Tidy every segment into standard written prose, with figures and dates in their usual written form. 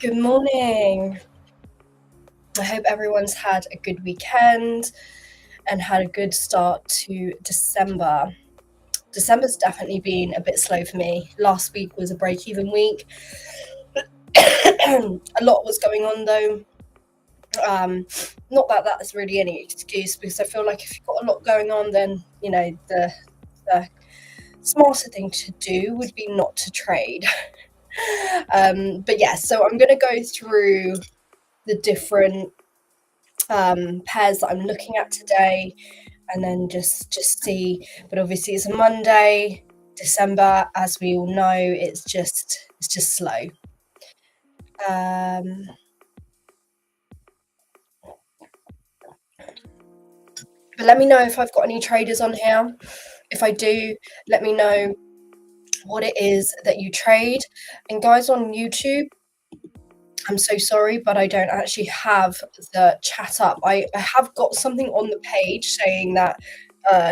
Good morning. I hope everyone's had a good weekend and had a good start to December. December's definitely been a bit slow for me. Last week was a break-even week. A lot was going on though. Not that that's really any excuse, because I feel like if you've got a lot going on, then the smarter thing to do would be not to trade. But yeah, so I'm going to go through the different pairs that I'm looking at today, and then just see. But obviously it's a Monday. December, as we all know, it's just slow. But let me know if I've got any traders on here. If I do, let me know what it is that you trade. And guys on YouTube, I'm so sorry, but I don't actually have the chat up. I have got something on the page saying that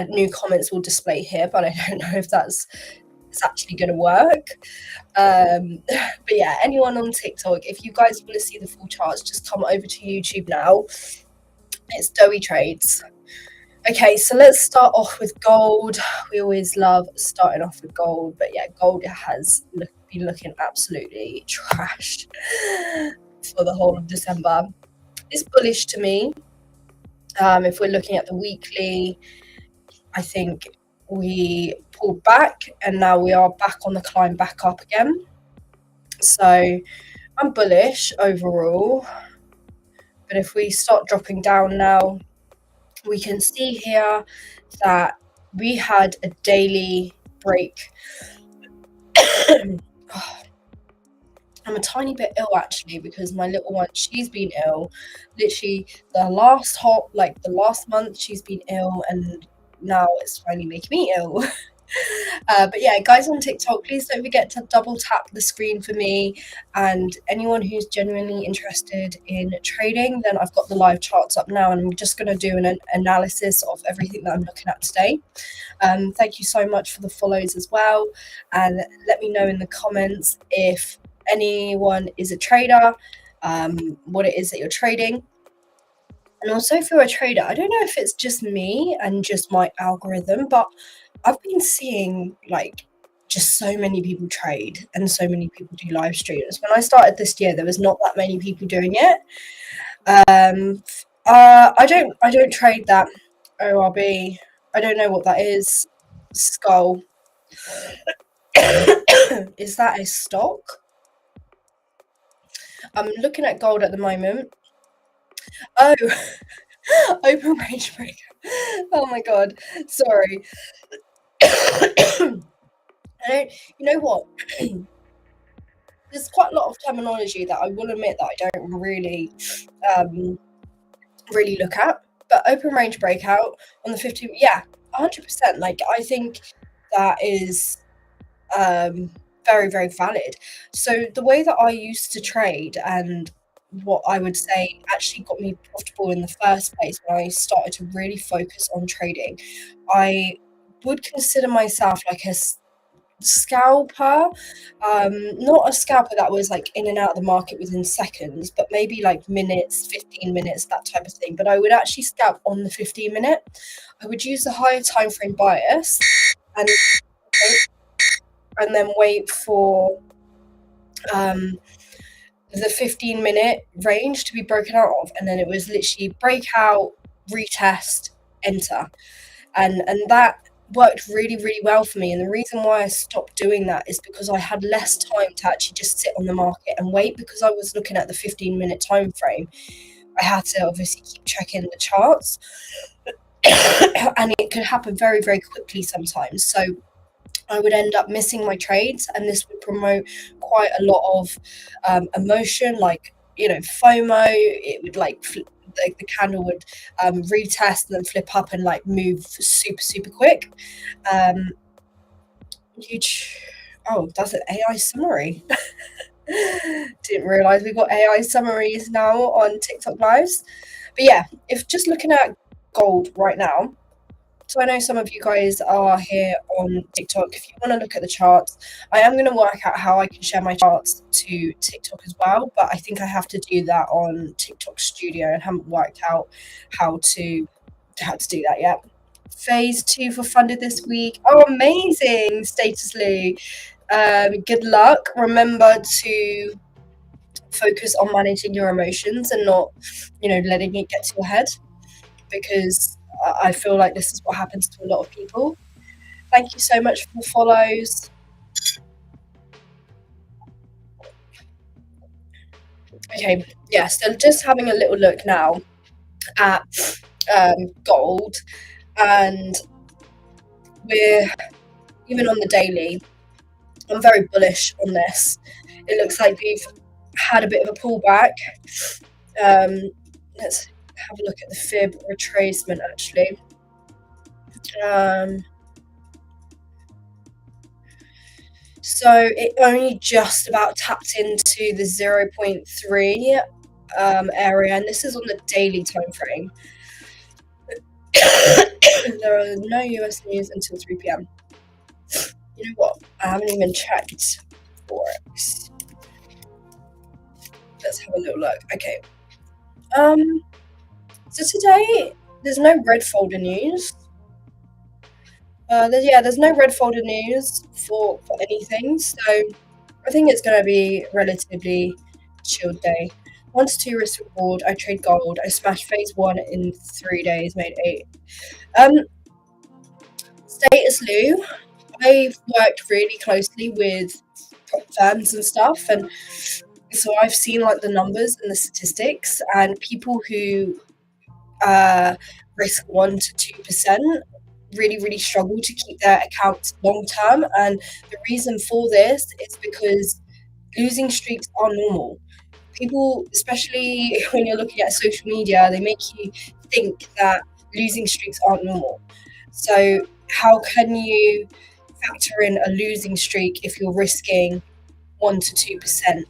new comments will display here, but I don't know if it's actually going to work. But yeah, anyone on TikTok, if you guys want to see the full charts, just come over to YouTube now. It's Doey Trades. Okay, so let's start off with gold. We always love starting off with gold, but yeah, gold has been looking absolutely trashed for the whole of December. It's bullish to me. If we're looking at the weekly, I think we pulled back and now we are back on the climb back up again. So I'm bullish overall. But if we start dropping down now, we can see here that we had a daily break. I'm a tiny bit ill actually, because my little one, she's been ill. Literally the last month she's been ill, and now it's finally making me ill. But yeah, guys on TikTok, please don't forget to double tap the screen for me, and anyone who's genuinely interested in trading, then I've got the live charts up now, and I'm just going to do an analysis of everything that I'm looking at today. Thank you so much for the follows as well, and let me know in the comments if anyone is a trader, what it is that you're trading. And also, if you're a trader, I don't know if it's just me and just my algorithm, but I've been seeing just so many people trade and so many people do live streams. When I started this year, there was not that many people doing it. I don't trade that ORB. I don't know what that is. Skull. Is that a stock? I'm looking at gold at the moment. Oh, open range breaker. Oh my god, sorry. You know what? There's quite a lot of terminology that I will admit that I don't really look at. But open range breakout on the 50, yeah, 100%. Like, I think that is very, very valid. So the way that I used to trade, and what I would say actually got me profitable in the first place when I started to really focus on trading, I would consider myself like a scalper, not a scalper that was like in and out of the market within seconds, but maybe like minutes, 15 minutes, that type of thing. But I would actually scalp on the 15-minute. I would use the higher time frame bias and then wait for the 15-minute range to be broken out of, and then it was literally breakout, retest, enter, and that worked really, really well for me. And the reason why I stopped doing that is because I had less time to actually just sit on the market and wait, because I was looking at the 15-minute time frame. I had to obviously keep checking the charts and it could happen very, very quickly sometimes. So I would end up missing my trades, and this would promote quite a lot of emotion, like FOMO. It would the candle would retest and then flip up and move super, super quick. Oh, that's an AI summary. Didn't realize we got AI summaries now on TikTok lives. But yeah, if just looking at gold right now, So I know some of you guys are here on TikTok. If you want to look at the charts, I am going to work out how I can share my charts to TikTok as well, but I think I have to do that on TikTok Studio and haven't worked out how to do that yet. Phase 2 for funded this week. Oh, amazing, Status Lou. Good luck. Remember to focus on managing your emotions and not, letting it get to your head, because I feel like this is what happens to a lot of people. Thank you so much for the follows. Okay, yeah, so just having a little look now at gold, and we're even on the daily. I'm very bullish on this. It looks like we've had a bit of a pullback. Let's have a look at the fib retracement actually. So it only just about tapped into the 0.3 area, and this is on the daily time frame. There are no US news until 3 p.m. You know what? I haven't even checked Forex. Let's have a little look. Okay. So today there's no red folder news. There's no red folder news for anything, so I think it's going to be relatively chilled day. 1 to 2 risk reward. I trade gold. I smashed phase 1 in 3 days, made 8. Status Lou, I've worked really closely with prop firms and stuff, and so I've seen like the numbers and the statistics, and people who risk 1 to 2% really struggle to keep their accounts long term, and the reason for this is because losing streaks are normal. People, especially when you're looking at social media, they make you think that losing streaks aren't normal. So how can you factor in a losing streak if you're risking 1 to 2%,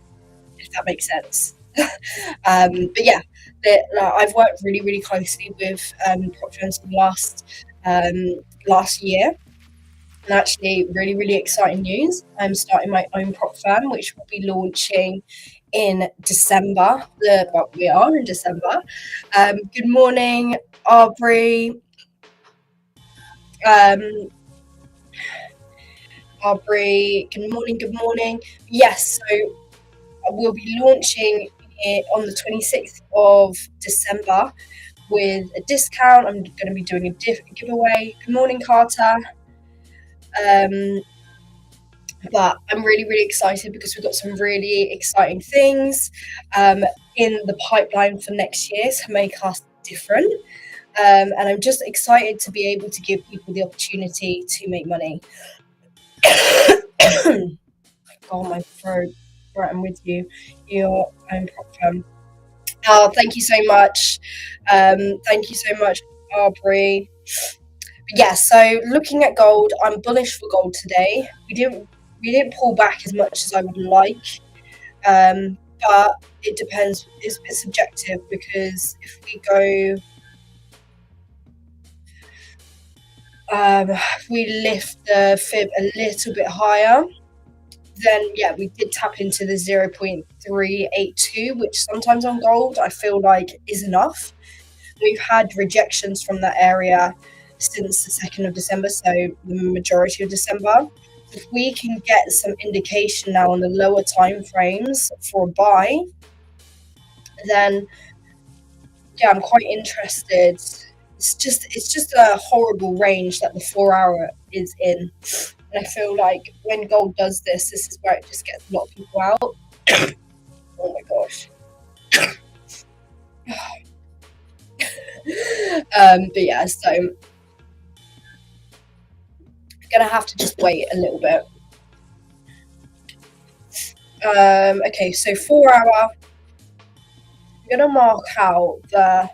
if that makes sense? But yeah, I've worked really closely with prop firms last year, and actually really exciting news. I'm starting my own prop firm, which will be launching in December. We are in December. Good morning, Aubrey. Aubrey, good morning. Yes, so we'll be launching it on the 26th of December with a discount. I'm going to be doing a giveaway. Good morning, Carter. But I'm really excited because we've got some really exciting things in the pipeline for next year to make us different. And I'm just excited to be able to give people the opportunity to make money. Oh, my throat. Right, I'm with you. Your own prop firm. Oh, thank you so much. Thank you so much, Aubrey. But yeah, so looking at gold, I'm bullish for gold today. We didn't pull back as much as I would like, but it depends. It's a bit subjective, because if we go, we lift the fib a little bit higher, then yeah, we did tap into the 0.382, which sometimes on gold I feel like is enough. We've had rejections from that area since the 2nd of December, so the majority of December. If we can get some indication now on the lower time frames for a buy, then yeah, I'm quite interested. It's just a horrible range that the 4-hour is in. And I feel like when gold does this is where it just gets a lot of people out. Oh my gosh. But yeah, so I'm gonna have to just wait a little bit. Okay, so 4-hour. I'm gonna mark out the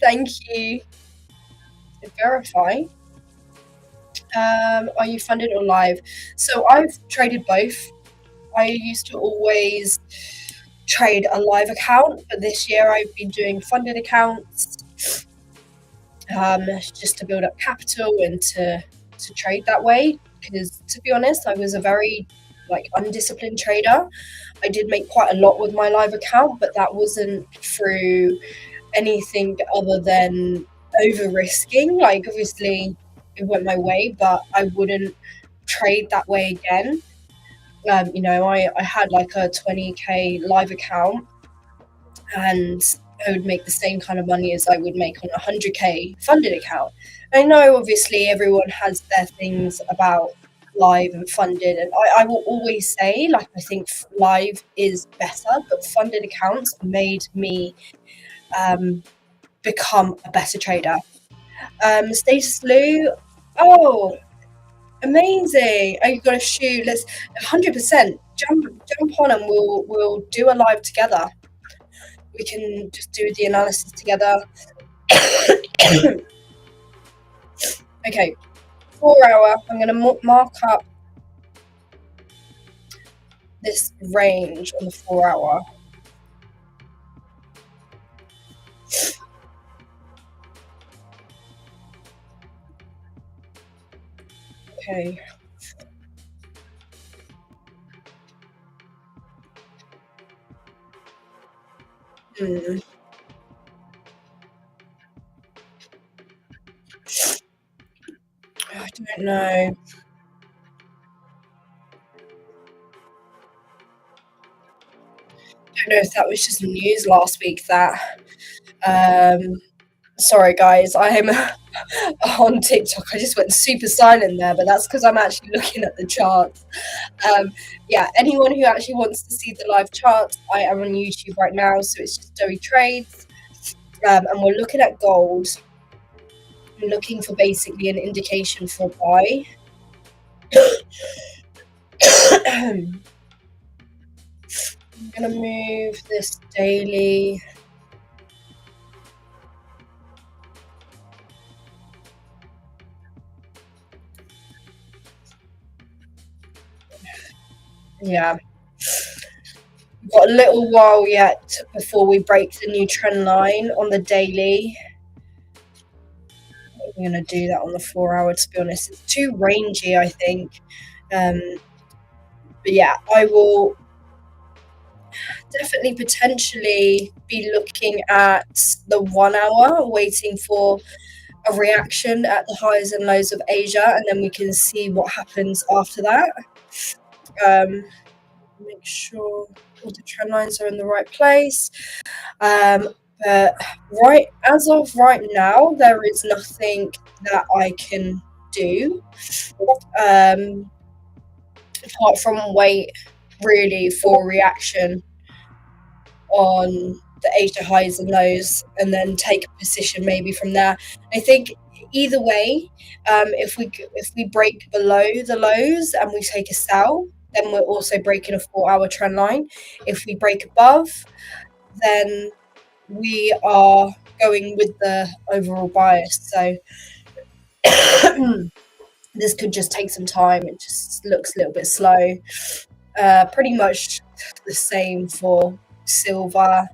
thank you. Verify. Are you funded or live? So I've traded both. I used to always trade a live account, but this year I've been doing funded accounts. just to build up capital and to trade that way. Because to be honest, I was a very like undisciplined trader. I did make quite a lot with my live account, but that wasn't through anything other than over risking. Like obviously it went my way, but I wouldn't trade that way again. I had like a 20K live account, and I would make the same kind of money as I would make on a 100K funded account. I know obviously everyone has their things about live and funded, and I will always say, like, I think live is better, but funded accounts made me become a better trader. Status Lou, oh, amazing! Oh, you've got to shoot. Let's 100% jump on, and we'll do a live together. We can just do the analysis together. Okay, 4 hour. I'm going to mark up this range on the 4 hour. Okay. I don't know. I don't know if that was just news last week that sorry guys, I'm on TikTok. I just went super silent there, but that's because I'm actually looking at the charts. Yeah, anyone who actually wants to see the live charts, I am on YouTube right now, so it's just Doey Trades. And we're looking at gold. I'm looking for basically an indication for buy. I'm gonna move this daily. Yeah. We've got a little while yet before we break the new trend line on the daily. I'm going to do that on the 4 hour, to be honest. It's too rangy, I think. But yeah, I will definitely potentially be looking at the 1 hour, waiting for a reaction at the highs and lows of Asia, and then we can see what happens after that. Make sure all the trend lines are in the right place. But as of right now, there is nothing that I can do apart from wait really for reaction on the Asia highs and lows, and then take a position maybe from there. I think either way, if we break below the lows and we take a sell, then we're also breaking a 4 hour trend line. If we break above, then we are going with the overall bias. So this could just take some time. It just looks a little bit slow. Pretty much the same for silver.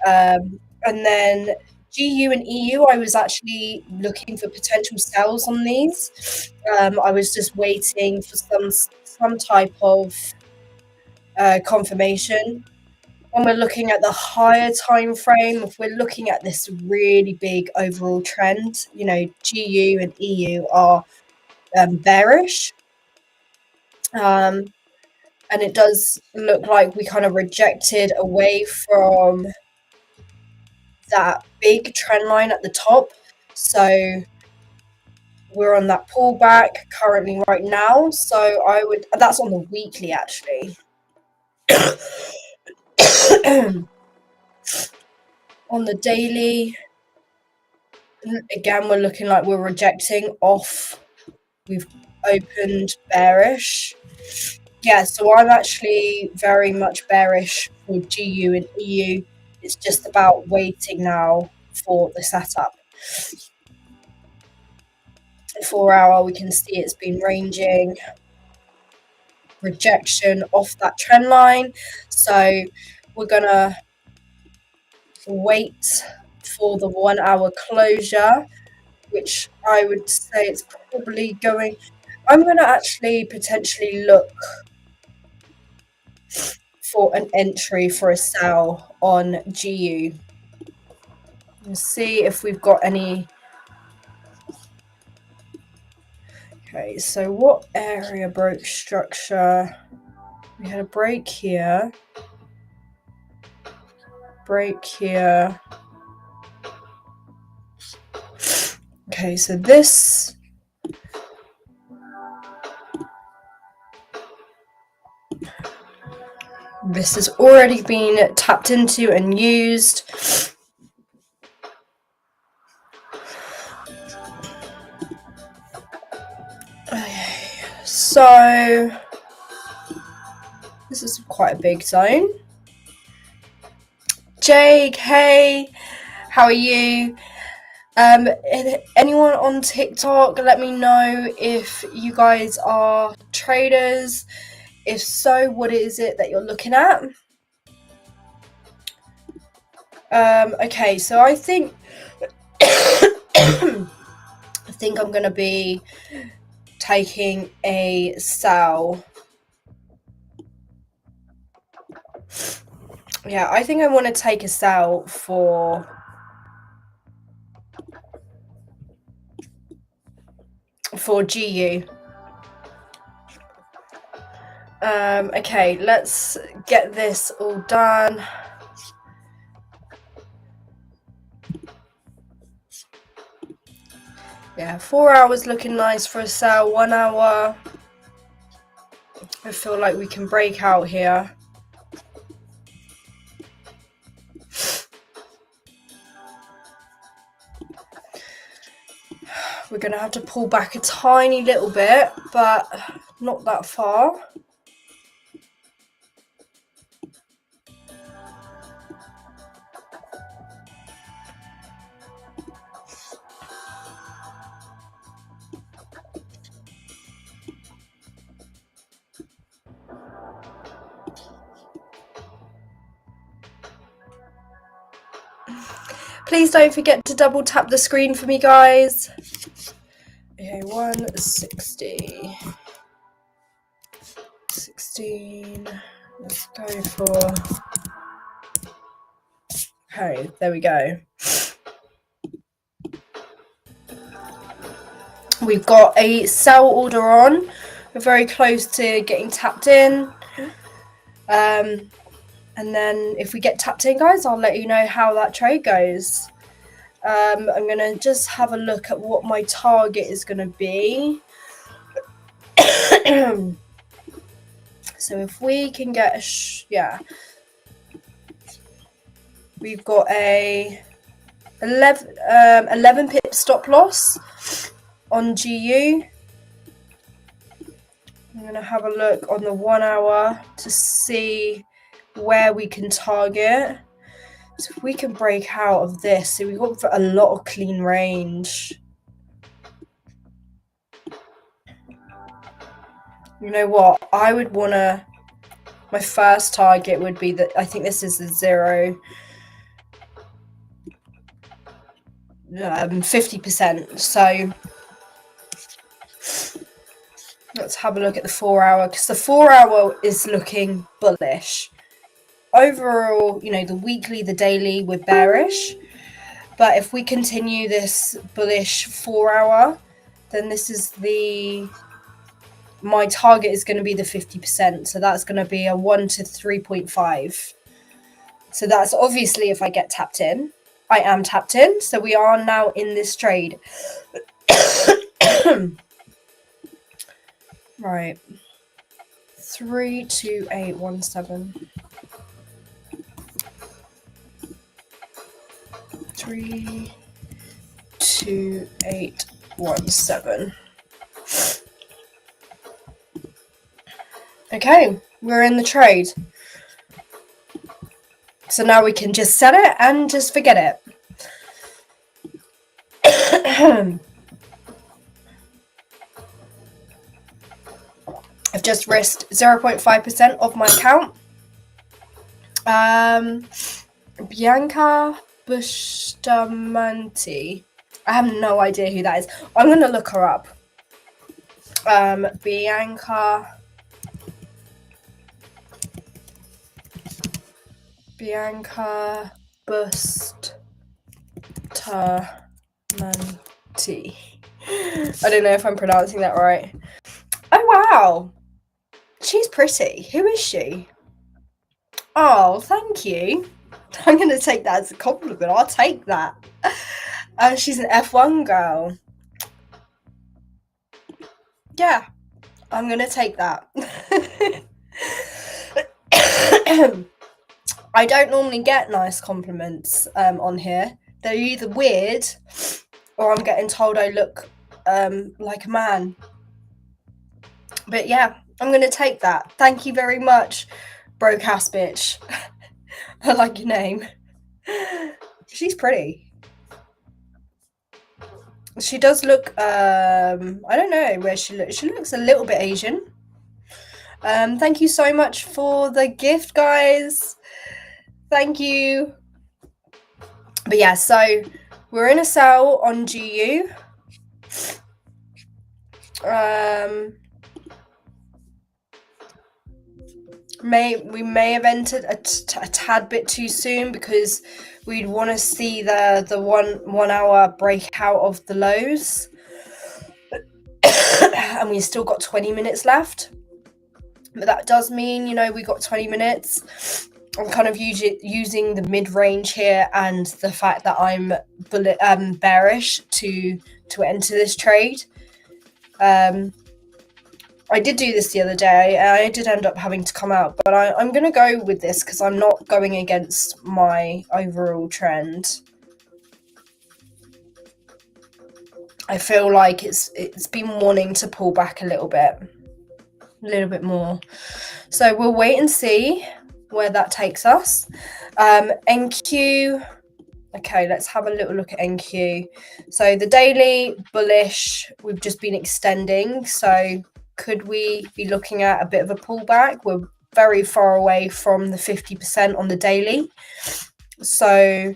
And then GU and EU, I was actually looking for potential sells on these. I was just waiting for some type of confirmation. When we're looking at the higher time frame, if we're looking at this really big overall trend, GU and EU are bearish. And it does look like we kind of rejected away from that big trend line at the top. So we're on that pullback currently right now. So that's on the weekly actually. On the daily, again, we're looking like we're rejecting off. We've opened bearish. Yeah, so I'm actually very much bearish for GU and EU. It's just about waiting now for the setup. The 4 hour, we can see it's been ranging. Rejection off that trend line. So we're going to wait for the 1 hour closure, which I would say it's probably going. I'm going to actually potentially look for an entry for a sale on GU and see if we've got any. Okay, so what area broke structure? We had a break here, break here. Okay, so this has already been tapped into and used. Okay, so this is quite a big zone. Jake, hey, how are you? Anyone on TikTok, let me know if you guys are traders. If so, what is it that you're looking at? Okay, so I think I think I'm gonna be taking a sell. Yeah, I think I want to take a sell for GU. Okay, let's get this all done. Yeah, 4 hours looking nice for a sell. 1 hour. I feel like we can break out here. We're going to have to pull back a tiny little bit, but not that far. Please don't forget to double tap the screen for me, guys. Okay, 160. 16. Let's go for. Okay, there we go. We've got a sell order on. We're very close to getting tapped in. And then if we get tapped in, guys, I'll let you know how that trade goes. I'm going to just have a look at what my target is going to be. So if we can get we've got a 11 pip stop loss on GU. I'm going to have a look on the 1 hour to see where we can target. So if we can break out of this, so we've got a lot of clean range. You know what? I would want to. My first target would be that I think this is the 50%. So let's have a look at the 4 hour, because the 4 hour is looking bullish. Overall, you know, the weekly, the daily, we're bearish. But if we continue this bullish 4 hour, then this is my target is going to be the 50%. So that's going to be a 1 to 3.5. So that's obviously if I get tapped in. I am tapped in. So we are now in this trade. Right. 32817. 32817. Okay, we're in the trade. So now we can just set it and just forget it. I've just risked 0.5% of my account. Bianca, Bustamante. I have no idea who that is. I'm going to look her up. Bianca Bustamante. I don't know if I'm pronouncing that right. Oh, wow. She's pretty. Who is she? Oh, thank you. I'm going to take that as a compliment. I'll take that. She's an F1 girl. Yeah, I'm going to take that. I don't normally get nice compliments on here. They're either weird or I'm getting told I look like a man. But yeah, I'm going to take that. Thank you very much, broke ass bitch. I like your name. She's pretty. She does look, I don't know where she looks. She looks a little bit Asian. Thank you so much for the gift, guys. Thank you. But yeah, so we're in a sale on GU. We may have entered a tad bit too soon because we'd want to see the 1 hour breakout of the lows. And we still got 20 minutes left. But that does mean, you know, we got 20 minutes. I'm kind of using the mid-range here and the fact that I'm bearish to enter this trade. I did do this the other day. I did end up having to come out, but I'm going to go with this because I'm not going against my overall trend. I feel like it's been wanting to pull back a little bit more. So we'll wait and see where that takes us. NQ. Okay, let's have a little look at NQ. So the daily bullish, we've just been extending. So could we be looking at a bit of a pullback? We're very far away from the 50% on the daily. So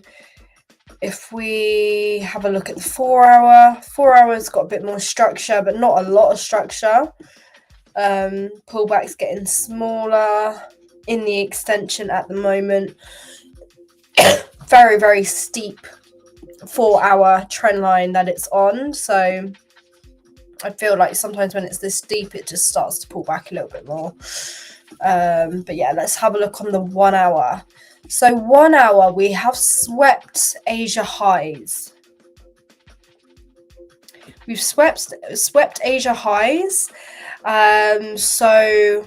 if we have a look at the 4 hour, 4 hours got a bit more structure, but not a lot of structure. Pullback's getting smaller in the extension at the moment. Very, very steep 4 hour trend line that it's on. So I feel like sometimes when it's this deep, it just starts to pull back a little bit more. But yeah, let's have a look on the 1 hour. So 1 hour, we have swept Asia highs. We've swept Asia highs. So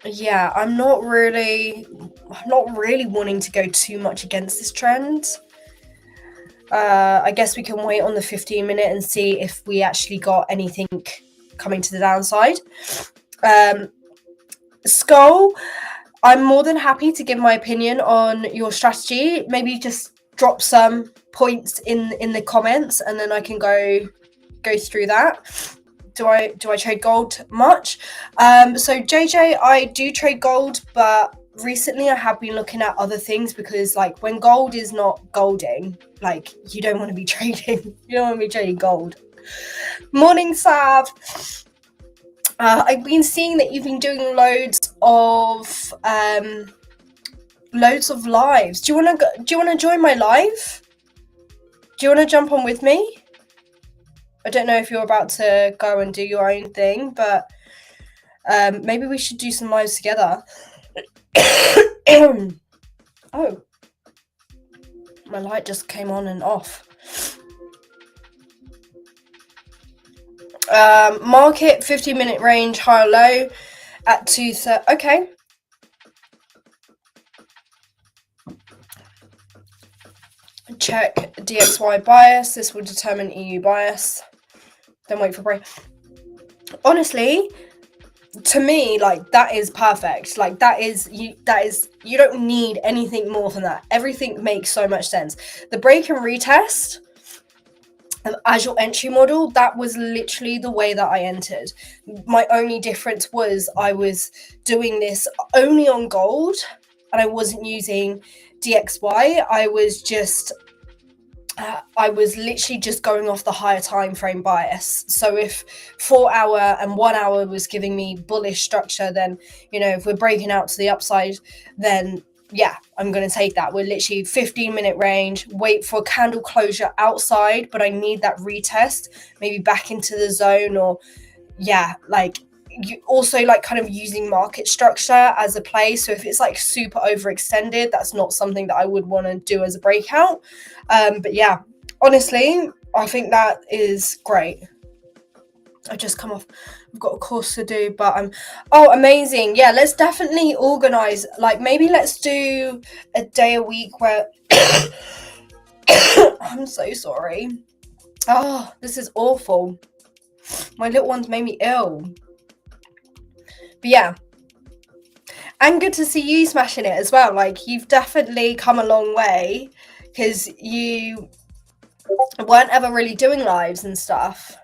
yeah, I'm not really wanting to go too much against this trend. I guess we can wait on the 15-minute and see if we actually got anything coming to the downside. Skull, I'm more than happy to give my opinion on your strategy. Maybe just drop some points in the comments and then I can go through that. Do I trade gold much? So JJ, I do trade gold, but recently I have been looking at other things because like when gold is not golding, like you don't want to be trading. You don't want to be trading gold. Morning, Sav. I've been seeing that you've been doing loads of lives. Do you want to join my live? Do you want to jump on with me? I don't know if you're about to go and do your own thing, but maybe we should do some lives together. Oh, my light just came on and off. Market 50-minute range, high or low at 2:30. Okay. Check DXY bias. This will determine EU bias. Then wait for break. Honestly, to me, like that is perfect. Like that is you don't need anything more than that. Everything makes so much sense. The break and retest as your entry model, that was literally the way that I entered. My only difference was I was doing this only on gold and I wasn't using DXY, I was literally just going off the higher time frame bias. So if 4 hour and 1 hour was giving me bullish structure, then, you know, if we're breaking out to the upside, then yeah, I'm going to take that. We're literally 15-minute range, wait for candle closure outside, but I need that retest, maybe back into the zone, or yeah, like you also like kind of using market structure as a play. So if it's like super overextended, that's not something that I would want to do as a breakout. But yeah, honestly, I think that is great. I just come off, I've got a course to do, but oh, amazing. Yeah, let's definitely organize, like maybe let's do a day a week where I'm so sorry. Oh, this is awful. My little one's made me ill. But yeah, and good to see you smashing it as well. Like, you've definitely come a long way, because you weren't ever really doing lives and stuff.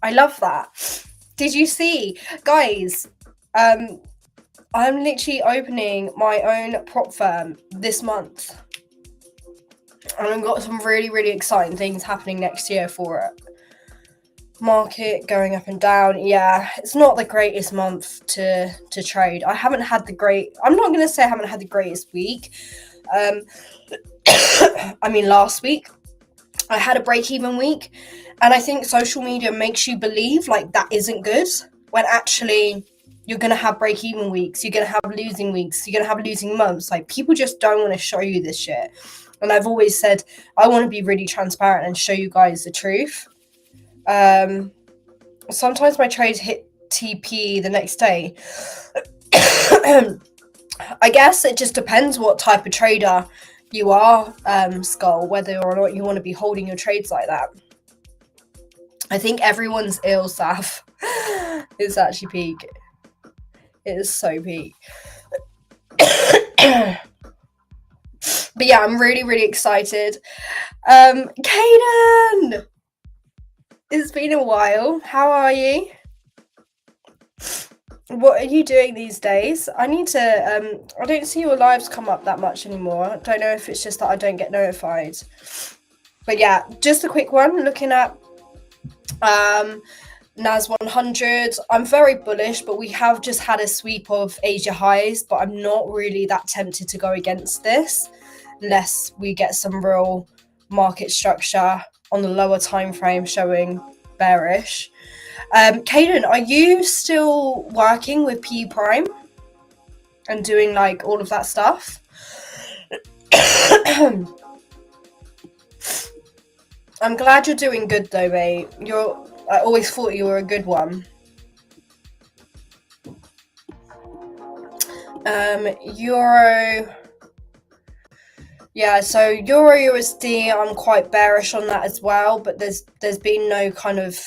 I love that. Did you see, guys, I'm literally opening my own prop firm this month, and I've got some really, really exciting things happening next year for it. Market going up and down. Yeah, it's not the greatest month to trade. I'm not going to say I haven't had the greatest week. I mean, last week I had a break-even week, and I think social media makes you believe like that isn't good, when actually you're going to have break-even weeks, you're going to have losing weeks, you're going to have losing months. Like, people just don't want to show you this shit. And I've always said I want to be really transparent and show you guys the truth. Sometimes my trades hit TP the next day. I guess it just depends what type of trader you are, Skull, whether or not you want to be holding your trades like that. I think everyone's ill, Saf. It's actually peak. It is so peak. But yeah, I'm really, really excited. Kaden! It's been a while. How are you? What are you doing these days? I need to, I don't see your lives come up that much anymore. I don't know if it's just that I don't get notified. But yeah, just a quick one, looking at NAS 100. I'm very bullish, but we have just had a sweep of Asia highs, but I'm not really that tempted to go against this unless we get some real market structure on the lower time frame showing bearish. Kaden, are you still working with P Prime and doing like all of that stuff? I'm glad you're doing good though, mate. I always thought you were a good one. Euro. Yeah, so Euro USD, I'm quite bearish on that as well, but there's been no kind of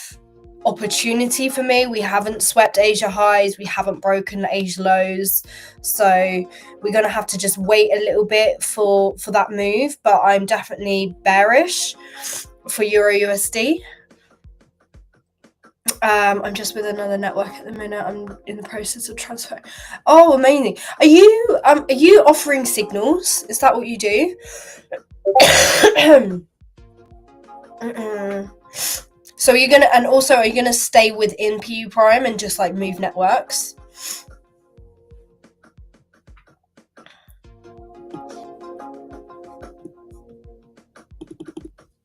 opportunity for me. We haven't swept Asia highs, we haven't broken Asia lows, so we're gonna have to just wait a little bit for that move. But I'm definitely bearish for Euro USD. I'm just with another network at the minute. I'm in the process of transfer. Oh, amazing! Are you offering signals? Is that what you do? So are you gonna stay within PU Prime and just like move networks?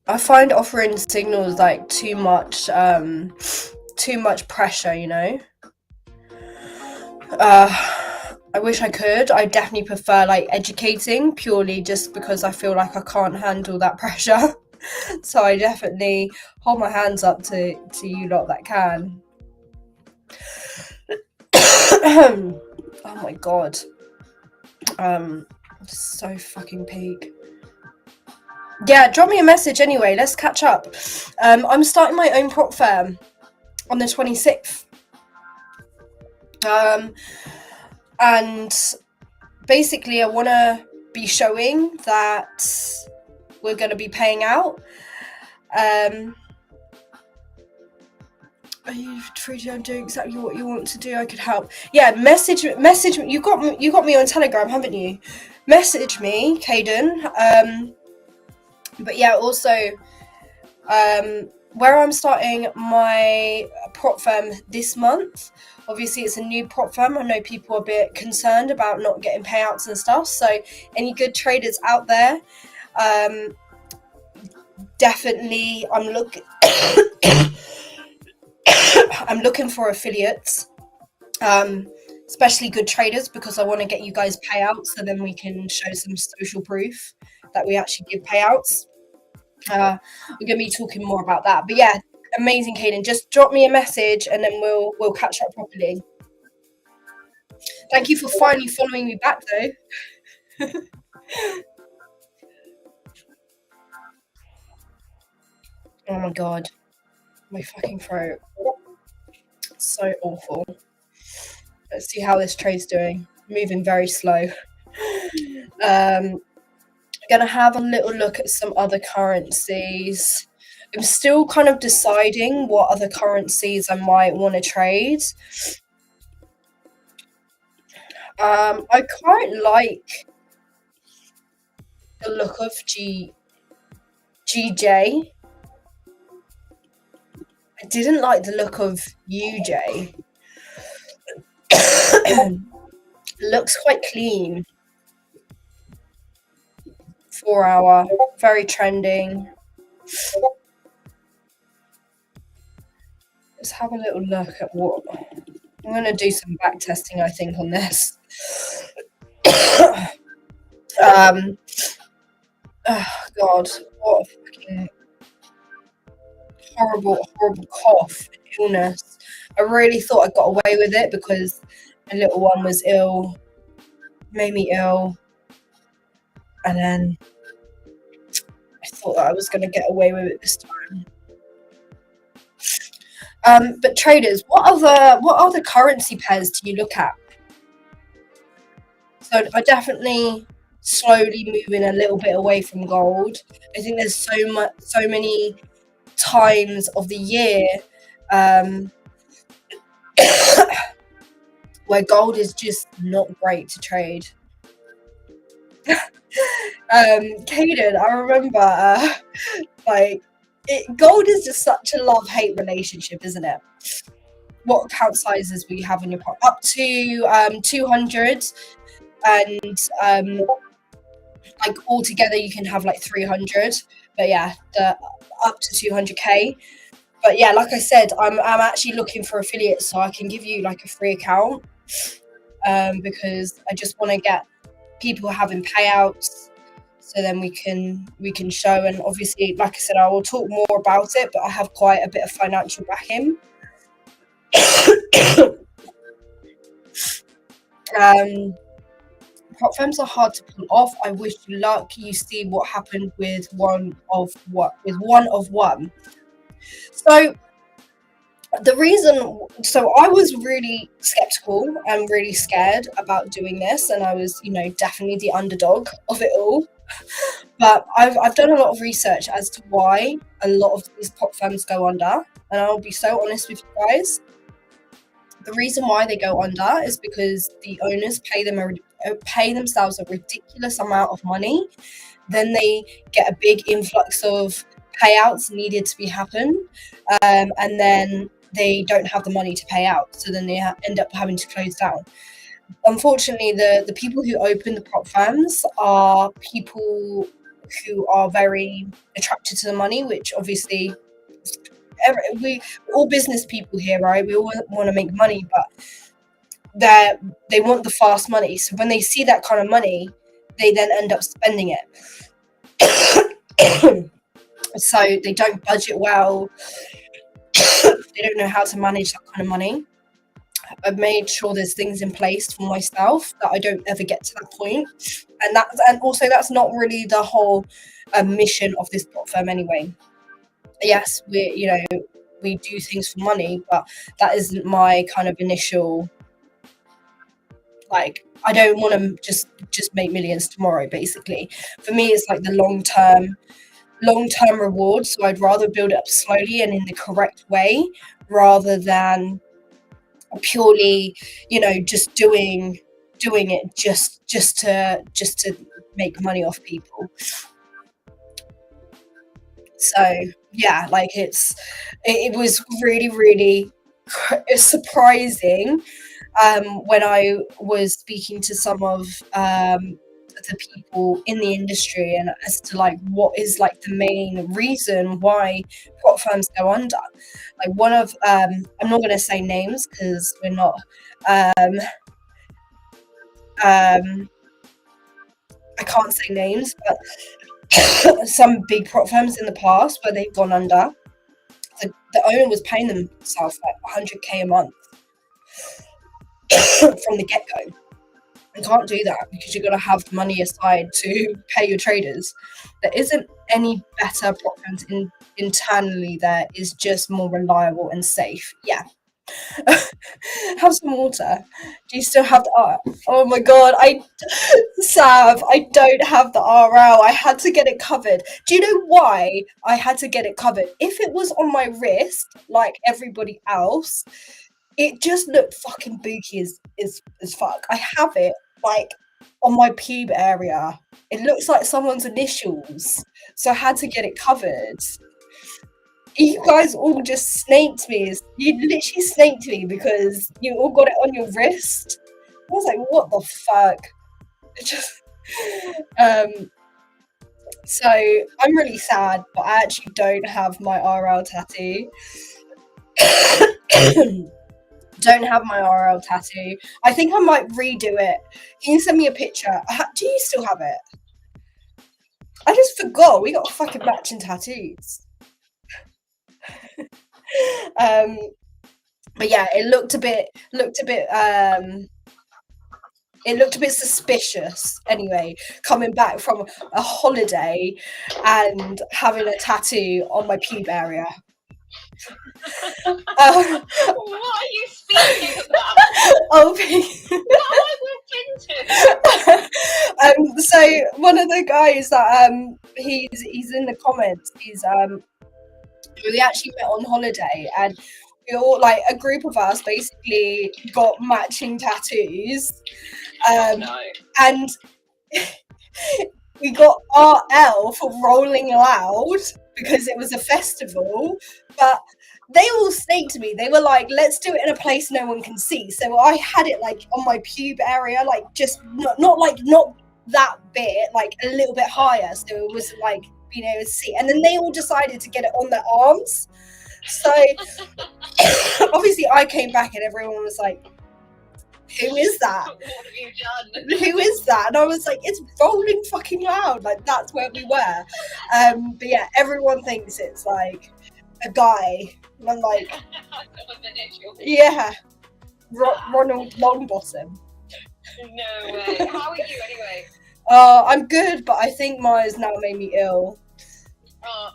I find offering signals like too much pressure, you know. I wish I could. I definitely prefer like educating, purely just because I feel like I can't handle that pressure. So I definitely hold my hands up to you lot that can. Oh my god. So fucking peak. Yeah, drop me a message anyway. Let's catch up. I'm starting my own prop firm on the 26th. And basically I want to be showing that we're going to be paying out. Are you free to do exactly what you want to do? I could help. Yeah, message me. You got me on Telegram, haven't you? Message me, Caden. But yeah, also, where I'm starting my prop firm this month. Obviously, it's a new prop firm. I know people are a bit concerned about not getting payouts and stuff. So, any good traders out there? Definitely, I'm looking for affiliates, especially good traders, because I want to get you guys payouts, so then we can show some social proof that we actually give payouts. We're gonna be talking more about that, but yeah, amazing, Caden. Just drop me a message, and then we'll catch up properly. Thank you for finally following me back, though. Oh my god, my fucking throat. So awful. Let's see how this trade's doing. Moving very slow. Gonna have a little look at some other currencies. I'm still kind of deciding what other currencies I might want to trade. I quite like the look of GJ. I didn't like the look of UJ. Looks quite clean. 4 hour, very trending. Let's have a little look at what I'm going to do. Some back testing, I think, on this. Oh god, what a fucking horrible cough, illness. I really thought I got away with it because my little one was ill, made me ill, and then I thought that I was going to get away with it this time. But traders, what other currency pairs do you look at? So I definitely slowly moving a little bit away from gold. I think there's so many times of the year where gold is just not great to trade. Caden, I remember gold is just such a love-hate relationship, isn't it? What account sizes will you have on your pot? Up to 200, and like altogether you can have like 300, but yeah, up to 200k. But yeah, like I said, I'm actually looking for affiliates, so I can give you like a free account, because I just want to get people having payouts, so then we can show. And obviously, like I said, I will talk more about it, but I have quite a bit of financial backing. Prop firms are hard to pull off. I wish you luck. You see what happened with one of one. So I was really skeptical and really scared about doing this, and I was, definitely the underdog of it all. But I've done a lot of research as to why a lot of these prop firms go under, and I'll be so honest with you guys. The reason why they go under is because the owners pay themselves a ridiculous amount of money. Then they get a big influx of payouts needed to be happen, and then they don't have the money to pay out, so then they end up having to close down. Unfortunately, the people who open the prop firms are people who are very attracted to the money, which obviously we all business people here, right? We all want to make money, but they want the fast money. So when they see that kind of money, they then end up spending it. So they don't budget well. They don't know how to manage that kind of money. I've made sure there's things in place for myself that I don't ever get to that point. And also that's not really the whole mission of this prop firm anyway. Yes, we do things for money, but that isn't my kind of initial, like, I don't want to just make millions tomorrow, basically. For me, it's like the long-term reward. So I'd rather build it up slowly and in the correct way, rather than purely, just doing it just to make money off people. So yeah, like it was really, really surprising when I was speaking to some of the people in the industry, and as to like what is like the main reason why prop firms go under. Like one of I'm not going to say names because we're not I can't say names, but some big prop firms in the past where they've gone under, the owner was paying themselves like 100k a month from the get-go. You can't do that because you're going to have money aside to pay your traders. There isn't any better prop firms internally. There is just more reliable and safe. Yeah. Have some water. Do you still have the oh my god, Sav, I don't have the RL. I had to get it covered. Do you know why I had to get it covered? If it was on my wrist like everybody else, it just looked fucking booky as fuck. I have it like on my pube area. It looks like someone's initials, so I had to get it covered. You guys all just snaked me. You literally snaked me because you all got it on your wrist. I was like, what the fuck? It just so I'm really sad, but I actually don't have my RL tattoo. Don't have my RL tattoo. I think I might redo it. Can you send me a picture? Do you still have it? I just forgot. We got fucking matching tattoos. But yeah, it looked a bit suspicious anyway, coming back from a holiday and having a tattoo on my pube area. What are you speaking about? Oh, what have I walked into? So one of the guys that he's in the comments, we actually met on holiday, and we all, like a group of us, basically got matching tattoos. No. And we got RL for Rolling Loud because it was a festival, but they all snaked me. They were like, let's do it in a place no one can see. So I had it like on my pube area, like just not that bit, like a little bit higher, so it was like being able to see. And then they all decided to get it on their arms. So obviously I came back and everyone was like, who is that? What have you done? Who is that? And I was like, it's Rolling fucking Loud. Like, that's where we were. But yeah, everyone thinks it's like a guy. And I'm like, yeah, Ronald Longbottom. No way. How are you anyway? I'm good, but I think Maya's now made me ill.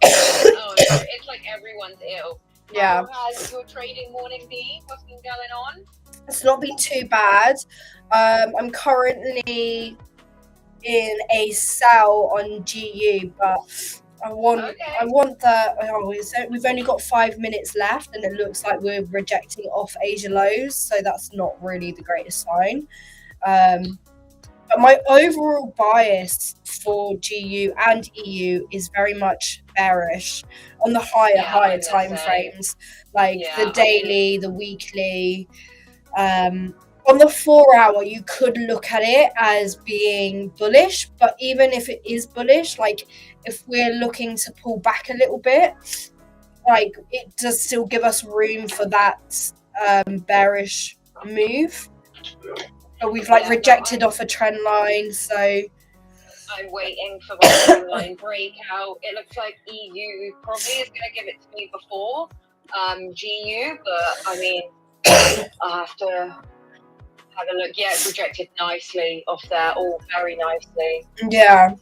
It's like everyone's ill. Yeah. How has your trading morning been? What's been going on? It's not been too bad. I'm currently in a sell on GU, but I want that. We've only got 5 minutes left, and it looks like we're rejecting off Asia lows, so that's not really the greatest sign. But my overall bias for GU and EU is very much bearish on the higher time frames, like the daily, the weekly. On the 4 hour, you could look at it as being bullish, but even if it is bullish, like if we're looking to pull back a little bit, like it does still give us room for that bearish move. But we've rejected off a trend line, so I'm waiting for my trend line breakout. It looks like EU probably is going to give it to me before GU, but I mean, I have to have a look. Yeah, it's rejected nicely off there, all very nicely. Yeah.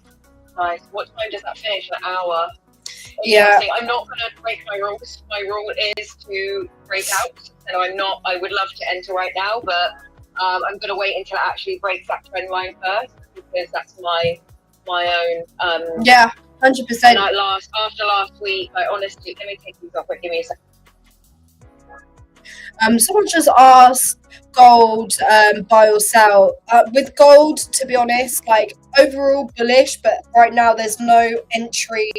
Nice. What time does that finish? An hour. Yeah. I'm not going to break my rules. My rule is to break out, and I would love to enter right now, but I'm going to wait until it actually breaks that trend line first, because that's my own. Yeah, 100%. After last week, honestly, let me take these off. Give me a second. Someone just asked gold, buy or sell. With gold, to be honest, like overall bullish, but right now there's no entry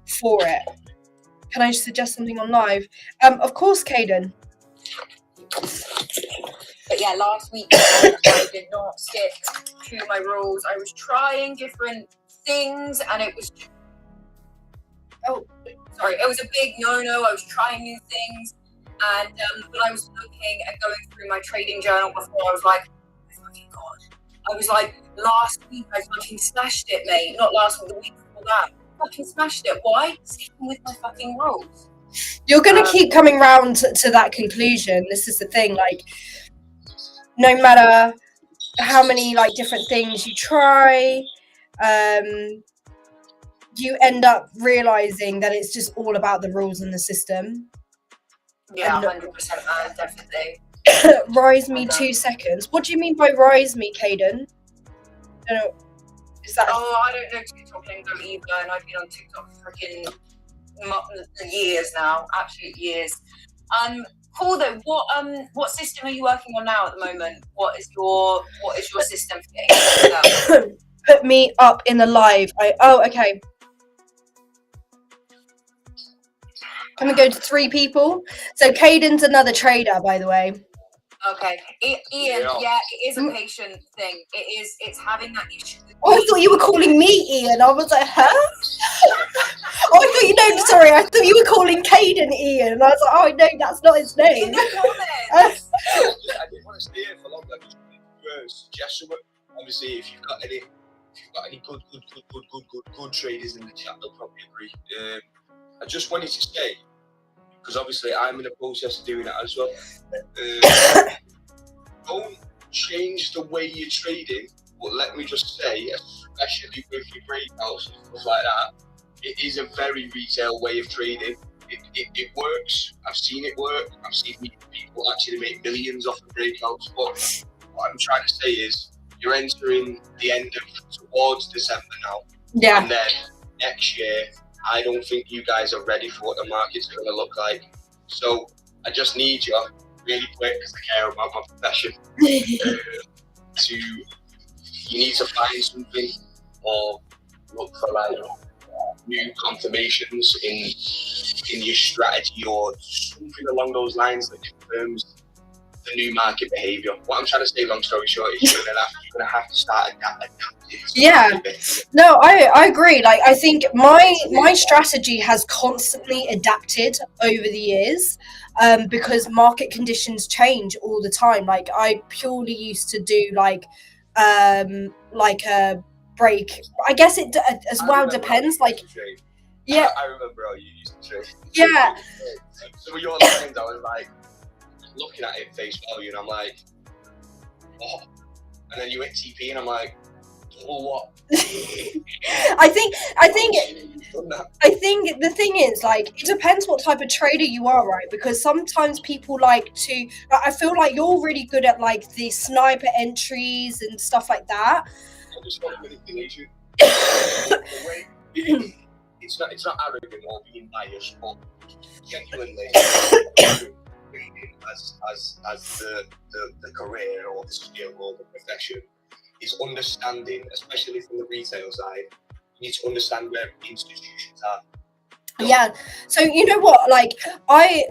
for it. Can I suggest something on live? Of course, Caden. But yeah, last week I did not stick to my rules. I was trying different things, and it was it was a big no-no. I was trying new things, and when I was looking and going through my trading journal before, I was like, oh my fucking god! I was like, last week I fucking smashed it, mate. Not last week, the week before that. I fucking smashed it. Why? Sticking with my fucking rules. You're gonna keep coming round to that conclusion. This is the thing, like, no matter how many like different things you try, you end up realizing that it's just all about the rules and the system. Yeah, 100%, definitely. Rise me 2 seconds. What do you mean by rise me, Caden? I don't know. Is that? Oh, I don't know TikTok lingo either, and I've been on TikTok for freaking years now, absolute years. Cool though. What system are you working on now at the moment? What is your system for getting Put me up in the live. Okay. Can we go to 3 people? So Caden's another trader, by the way. Okay, Ian. Yeah, it is a patient thing. It's having that issue. Oh, I thought you were calling me Ian. I was like, huh? Oh, I thought you were calling Caden Ian. And I was like, oh no, that's not his name. I didn't want to stay here for long. I just wanted to suggest someone. Obviously, if you've got any good traders in the chat, they'll probably agree. I just wanted to say, because obviously I'm in the process of doing it as well. Don't change the way you're trading, but let me just say, especially with your breakouts and stuff like that, it is a very retail way of trading. It works. I've seen it work. I've seen people actually make millions off the breakouts. But what I'm trying to say is, you're entering the end of towards December now. Yeah. And then next year, I don't think you guys are ready for what the market's going to look like. So I just need you, really quick, because I care about my profession, you need to find something or look for like new confirmations in your strategy or something along those lines that confirms the new market behavior. What I'm trying to say, long story short, is you're gonna have to start adapting. Yeah, no, I agree. Like, I think my strategy has constantly adapted over the years, because market conditions change all the time. Like, I purely used to do like a break. I guess it as well depends. Like, yeah, I remember how you used to trade. Yeah. Some of your lines, I was like looking at it face value, and I'm like, oh. And then you hit TP, and I'm like, oh, what? I think the thing is, like, it depends what type of trader you are, right? Because sometimes people like to. I feel like you're really good at like the sniper entries and stuff like that. I just want to manipulate you. It's not arrogant or being biased, but genuinely, as the career or the skill or the profession is understanding, especially from the retail side, you need to understand where institutions are. Yeah. So you know what? Like, I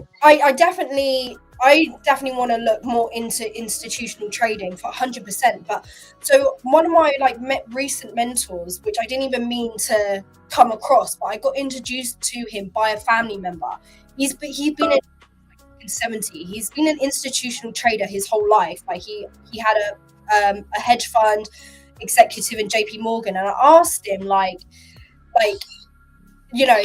definitely want to look more into institutional trading for 100%. But so one of my like recent mentors, which I didn't even mean to come across, but I got introduced to him by a family member. He's been in 70. He's been an institutional trader his whole life. Like, he had a hedge fund executive in JP Morgan, and I asked him like you know,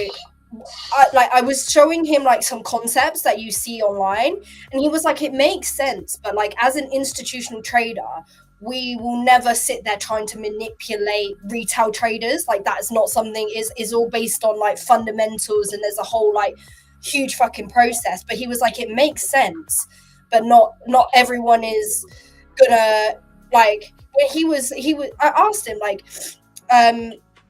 I was showing him like some concepts that you see online, and he was like, it makes sense, but like as an institutional trader, we will never sit there trying to manipulate retail traders. Like, that is not something, is all based on like fundamentals, and there's a whole like huge fucking process. But he was like, it makes sense, but not everyone is gonna like. When he was I asked him like,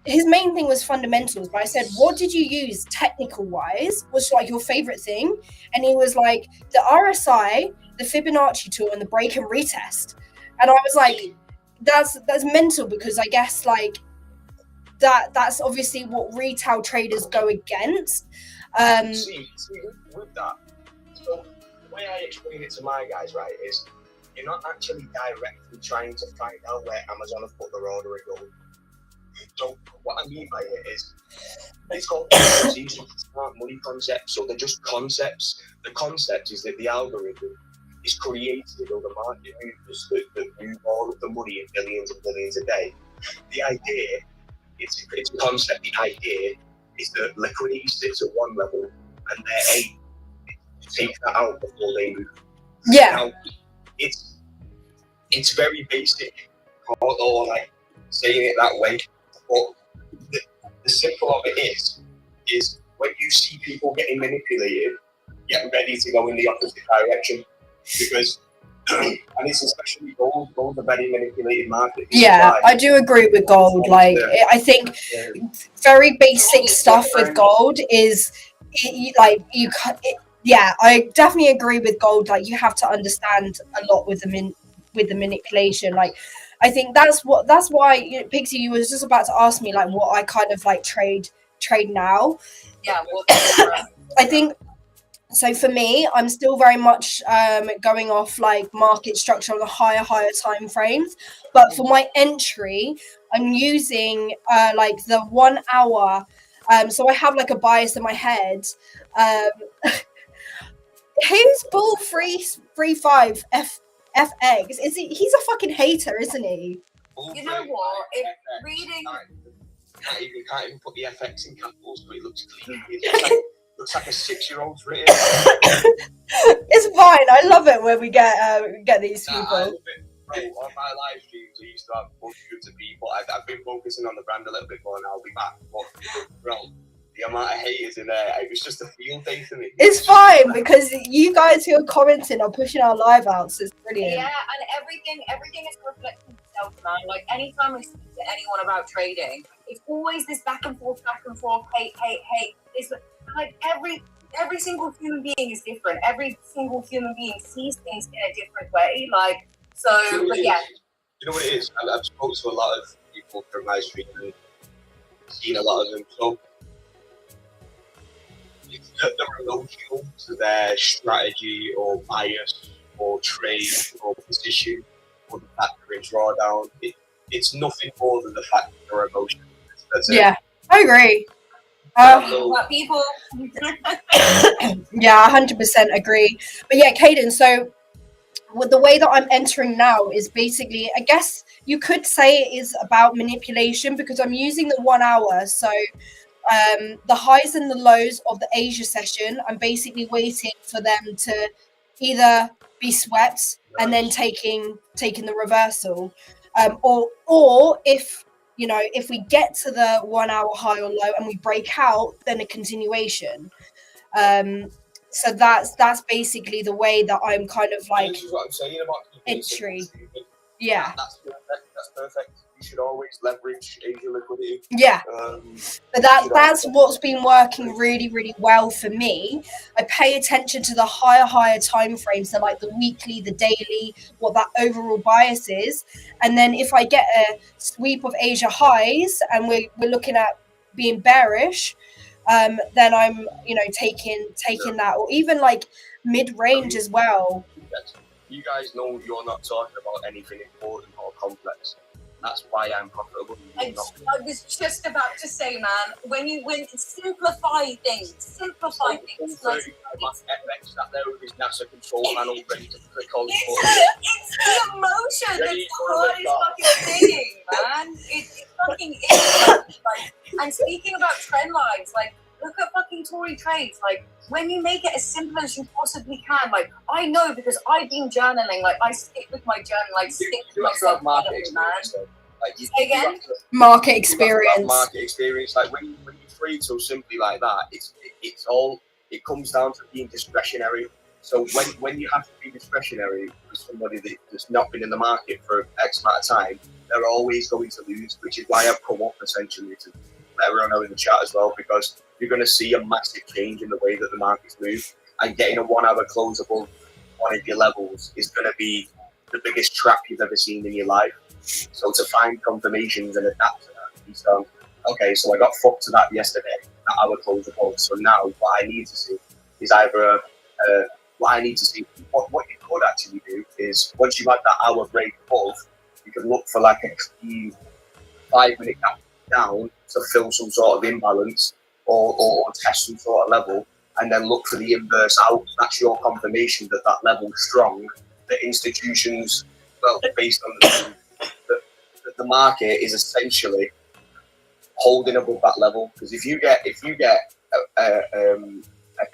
his main thing was fundamentals, but I said, what did you use technical wise? What's like your favorite thing? And he was like, the RSI, the Fibonacci tool, and the break and retest. And I was like, that's mental, because I guess like that's obviously what retail traders go against. See, with that, so the way I explain it to my guys, right, is you're not actually directly trying to find out where Amazon have put their order in gold. So what I mean by it is, it's called smart money concepts. So they're just concepts. The concept is that the algorithm is created over market movers that move all of the money in billions and billions a day. The idea, it's a concept. The idea is that liquidity sits at one level, and their aim is to take that out before they move. Yeah. Now, it's very basic, or like saying it that way. But the simple of it is when you see people getting manipulated, get ready to go in the opposite direction, because and it's especially gold. Gold's a very manipulated market. Yeah, I do agree with gold. Like, I think very basic stuff with gold is yeah, I definitely agree with gold. Like, you have to understand a lot with the manipulation. Like, I think that's why Pixie, you was just about to ask me like what I kind of like trade now. Yeah, well, I think so. For me, I'm still very much going off like market structure on the higher time frames. But for my entry, I'm using like the 1 hour. So I have like a bias in my head. Who's bull 335 FX? Is he? He's a fucking hater, isn't he? you know what? If reading, You can't even put the FX in capitals, but it looks clean. Looks like a 6-year-old's written. It's fine. I love it when we get these people. I love it. Bro, on my live streams, I used to have hundreds of people. I've been focusing on the brand a little bit more now. I'll be back. But, bro, the amount of haters in there, it was just a field day for me. It's fine, because you guys who are commenting are pushing our live out, so it's brilliant. yeah, and everything is reflecting itself, man. Like, anytime I speak to anyone about trading, it's always this back and forth, hate. It's like every single human being is different. Every single human being sees things in a different way. Like, so, but yeah. You know what it is? I've spoken to a lot of people from my street and seen a lot of them. So they're emotional to their strategy or bias or trade or position or the fact they're in drawdown. It's nothing more than the fact that they're emotional. That's it. Yeah, I agree. People. Yeah, 100% agree. But yeah, Caden, so with the way that I'm entering now is basically, I guess you could say it is about manipulation, because I'm using the 1 hour. So the highs and the lows of the Asia session, I'm basically waiting for them to either be swept and then taking the reversal, or if we get to the 1 hour high or low and we break out, then a continuation. So that's basically the way that I'm kind of like This is what I'm saying about entry. Yeah. That's perfect. You should always leverage Asia liquidity. Yeah. But that's what's been working really, really well for me. I pay attention to the higher time frames, so like the weekly, the daily, what that overall bias is. And then if I get a sweep of Asia highs and we're looking at being bearish, then I'm taking that, or even like mid-range as well. You guys know you're not talking about anything important or complex. That's why I'm profitable. I was just about to say, man, when simplify things. Like, FX sat there with his NASA control panel ready to click on. It's the emotion that's the hardest fucking thing, man. It fucking is. Like, and speaking about trend lines, like, look at fucking Tory trades. Like, when you make it as simple as you possibly can, like, I know because I've been journaling. Like, I stick with my journal. Like, stick with myself, man. Like, you again, market experience. Market experience. Like, when you trade so simply like that, it comes down to being discretionary. So when you have to be discretionary with somebody that's not been in the market for X amount of time, they're always going to lose, which is why I've come up essentially to let everyone know in the chat as well, because you're going to see a massive change in the way that the markets move, and getting a 1 hour close above one of your levels is going to be the biggest trap you've ever seen in your life. So to find confirmations and adapt to that, he's done, okay, so I got fucked to that yesterday, that hour close above, so now what I need to see is either what you could actually do is, once you've had that hour break above, you can look for like a clean 5 minute gap down to fill some sort of imbalance or test some sort of level, and then look for the inverse out. That's your confirmation that that level's strong. The institutions, well, based on the market is essentially holding above that level. Because if you get a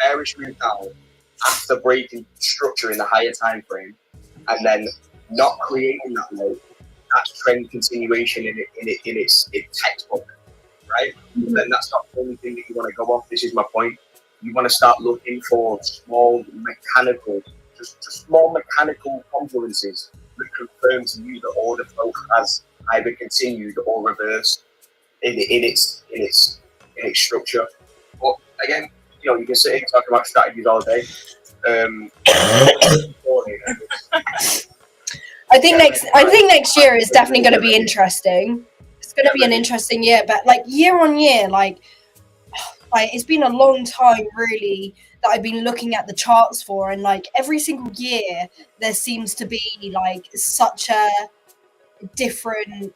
bearish move down after breaking structure in the higher time frame and then not creating that low, that's trend continuation in its textbook, right? Mm-hmm. Then that's not the only thing that you want to go off. This is my point. You want to start looking for small mechanical confluences that confirm to you the order flow has either continued or reversed in its structure. But again, you can sit here and talk about strategies all day. I think next year is definitely going to be interesting. It's going to be an interesting year, but like year on year, like it's been a long time really that I've been looking at the charts for, and like every single year there seems to be like such a different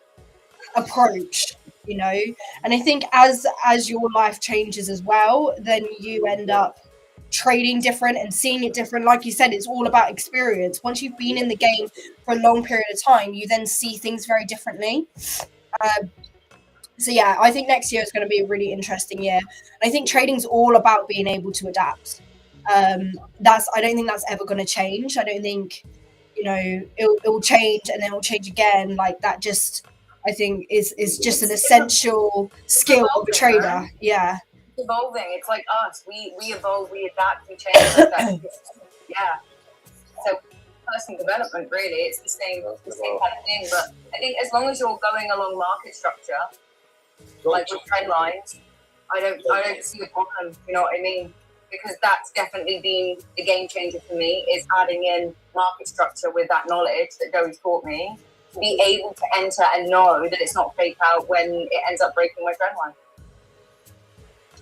approach, and I think as your life changes as well, then you end up trading different and seeing it different. Like you said, it's all about experience. Once you've been in the game for a long period of time, you then see things very differently. So yeah, I think next year is going to be a really interesting year. I think trading's all about being able to adapt. I don't think that's ever going to change. I don't think it will change and then it will change again. Like that just, I think is just an essential skill of a trader. Man. Yeah. Evolving. It's like us. We evolve, we adapt, we change. Yeah. So personal development, really, it's the same kind of thing. But I think as long as you're going along market structure, like with trend lines, I don't see a problem. You know what I mean? Because that's definitely been the game changer for me, is adding in market structure with that knowledge that Doey's taught me, to be able to enter and know that it's not fake out when it ends up breaking my trend line.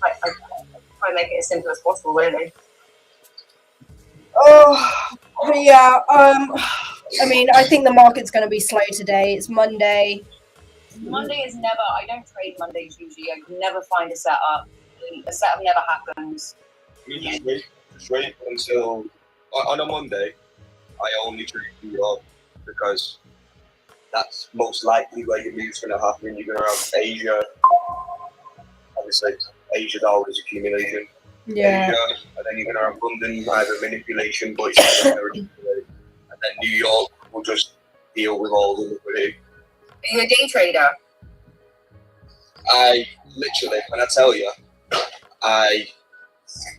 I try to make it as simple as possible, really. Oh, yeah. I mean, I think the market's going to be slow today. It's Monday. Monday is never, I don't trade Mondays usually. I never find a setup. A setup never happens. Just wait until, on a Monday, I only trade New York because that's most likely where your move's going to happen. You're going to have Asia, obviously. Asia's always accumulation. Yeah. Asia, and then you're going to have London, either manipulation, but it's and then New York will just deal with all the liquidity. Are you a day trader? I literally, when I tell you,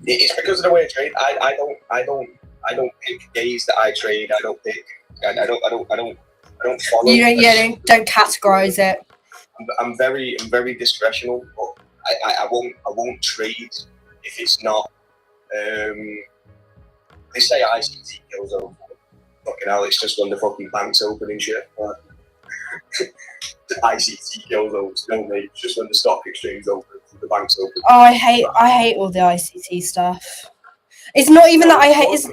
it's because of the way I trade. I don't pick days that I trade. I don't follow. You don't categorize it. I'm very discretional, but I won't trade if it's not. They say ICT kills over. Fucking hell, it's just when the fucking bank's open and shit. The ICT kills over. No, mate. It's just when the stock exchange opens, the bank's open. Oh, I hate all the ICT stuff. It's not even that I hate. It's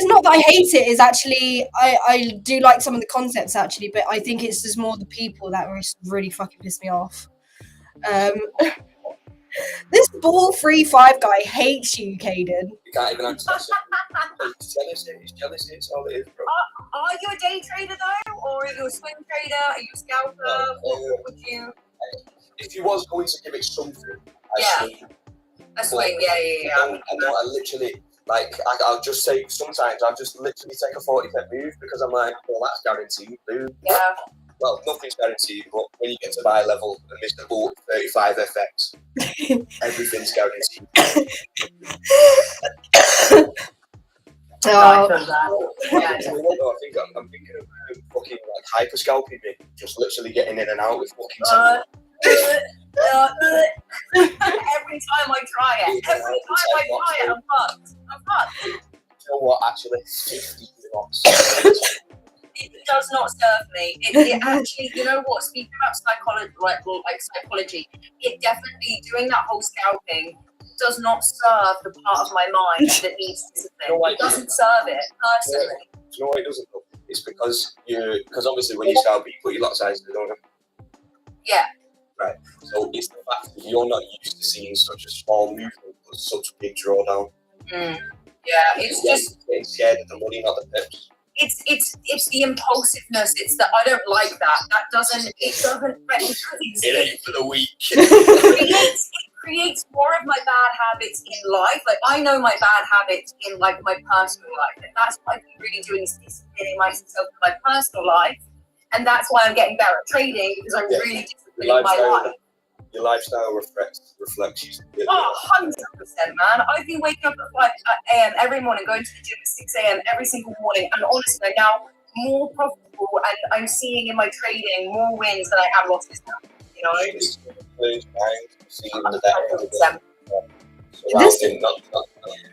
not that I hate it. It's actually I do like some of the concepts actually, but I think it's just more the people that really fucking piss me off. This ball 3-5 guy hates you, Caden. You can't even access it. It's jealousy. It's all it is, bro. Are you a day trader though, or are you a swing trader? Are you a scalper? What would you? If you was going to give it something, a swing. Yeah. I literally, I'll just say sometimes I'll just literally take a 40% move because I'm like, well, that's guaranteed, dude. Yeah. well, nothing's guaranteed, but when you get to my level and Mr. Bull 35 FX, everything's guaranteed. Oh, Yeah. You know what, though? I think I'm thinking of fucking like hyper scalping me, just literally getting in and out with fucking. Every time I try it, I'm fucked. You know what? Actually, 50 knots. It does not serve me. It actually, you know what? Speaking about psychology, it definitely doing that whole scalping does not serve the part of my mind that needs discipline. It doesn't serve it personally. Do you know why it doesn't? Though? It's because obviously when you scalp, you put your lot size in, don't you? Yeah. Right. So it's the fact that you're not used to seeing such a small movement but such a big drawdown. Yeah, it's just getting scared of the money, not the pips. It's the impulsiveness. It's that I don't like that. It doesn't. It ain't for the weak. It creates more of my bad habits in life. Like I know my bad habits in like my personal life, and that's what I've been really doing is disciplining myself in my personal life, and that's why I'm getting better at trading because I'm really disciplining my life. Your lifestyle reflects you. 100%, man. I've been waking up at 5 a.m. every morning, going to the gym at 6 a.m. every single morning, and honestly, I'm now more profitable, and I'm seeing in my trading more wins than I have losses now. You know, Seeing the better. 100%. Not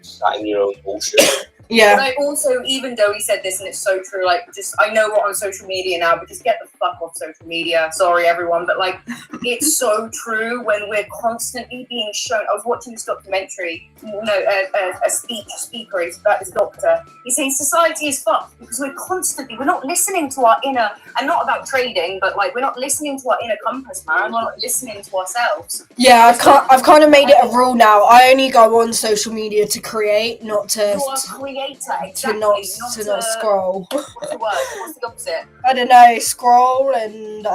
sat in your own bullshit. yeah. But I also, even Doey said this, and it's so true. Like, just I know we're on social media now, but just get the fuck off social media. Sorry, everyone, but like, it's so true when we're constantly being shown. I was watching this documentary. A speaker is about this doctor. He's saying society is fucked because we're not listening to our inner, and not about trading, but like we're not listening to our inner compass, man. We're not listening to ourselves. Yeah, I've kind of made it a rule now. I only go on social media to create, not to You're a creator, exactly. to not scroll. What's the word? What's the opposite? I don't know, scroll and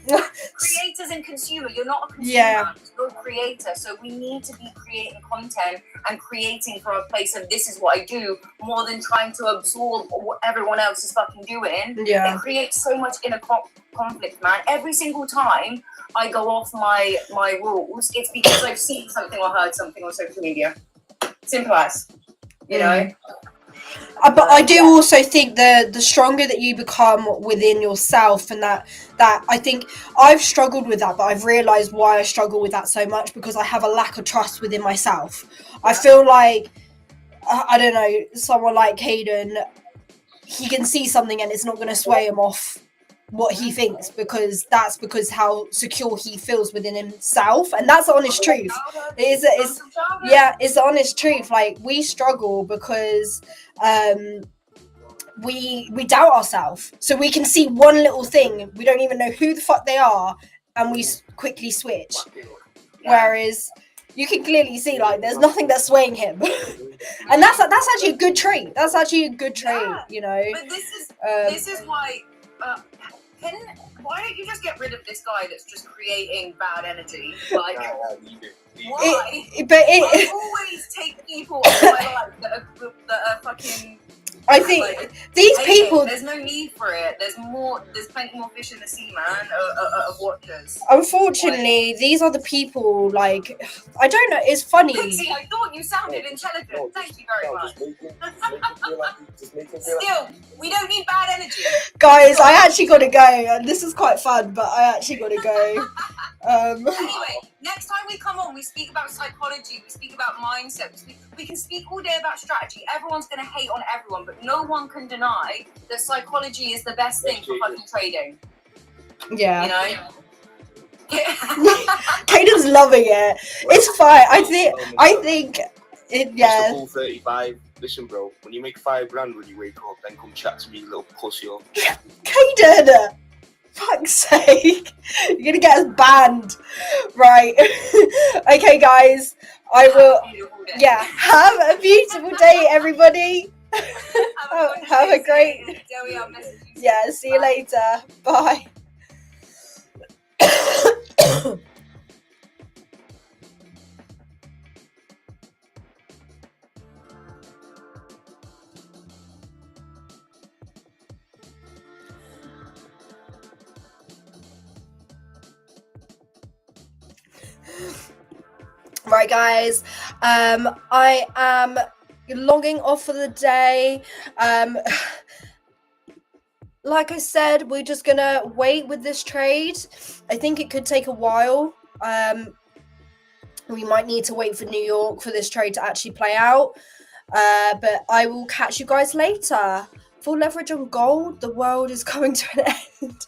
Creators and consumer. You're not a consumer. Yeah. You're a creator. So we need to be creating content and creating from a place of this is what I do, more than trying to absorb what everyone else is fucking doing. Yeah. It creates so much inner conflict, man. Every single time I go off my rules, it's because I've seen something or heard something on social media. Simple as. You know? But I do also think the stronger that you become within yourself, and that I think I've struggled with that, but I've realised why I struggle with that so much, because I have a lack of trust within myself. I feel like, I don't know, someone like Caden, he can see something and it's not going to sway him off what he thinks, because how secure he feels within himself, and that's the honest truth. It's the honest truth. Like, we struggle because we doubt ourselves, so we can see one little thing, we don't even know who the fuck they are, and we quickly switch. Whereas you can clearly see, like, there's nothing that's swaying him. And that's actually a good trait. You know. But this is why. Why don't you just get rid of this guy that's just creating bad energy? Like, why? I always take people out of my life that are fucking. I think these people. There's no need for it. There's plenty more fish in the sea, man. Of watchers. Unfortunately, these are the people. Like, I don't know. It's funny. Pixie, I thought you sounded intelligent. Thank you very much. Still, we don't need bad energy. Guys, I actually got to go, and this is quite fun, but I actually got to go. Anyway, next time we come on, we speak about psychology, we speak about mindset, we can speak all day about strategy. Everyone's going to hate on everyone, but no one can deny that psychology is the best thing for fucking trading. Yeah. You know? Caden's loving it. It's fine. I think it. Yeah. Mr. Bull 35. Listen, bro. When you make $5,000 when you wake up, then come chat to me, you little pussy. Caden, fuck's sake, you're gonna get us banned, right? Okay, guys. I will. Yeah. Have a beautiful day, everybody. Have a great. Yeah. See you later. Bye. Right, guys, I am logging off for the day. Like I said, we're just gonna wait with this trade. I think it could take a while. We might need to wait for New York for this trade to actually play out. But I will catch you guys later. Full leverage on gold. The world is coming to an end.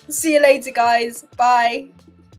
See you later, guys. Bye.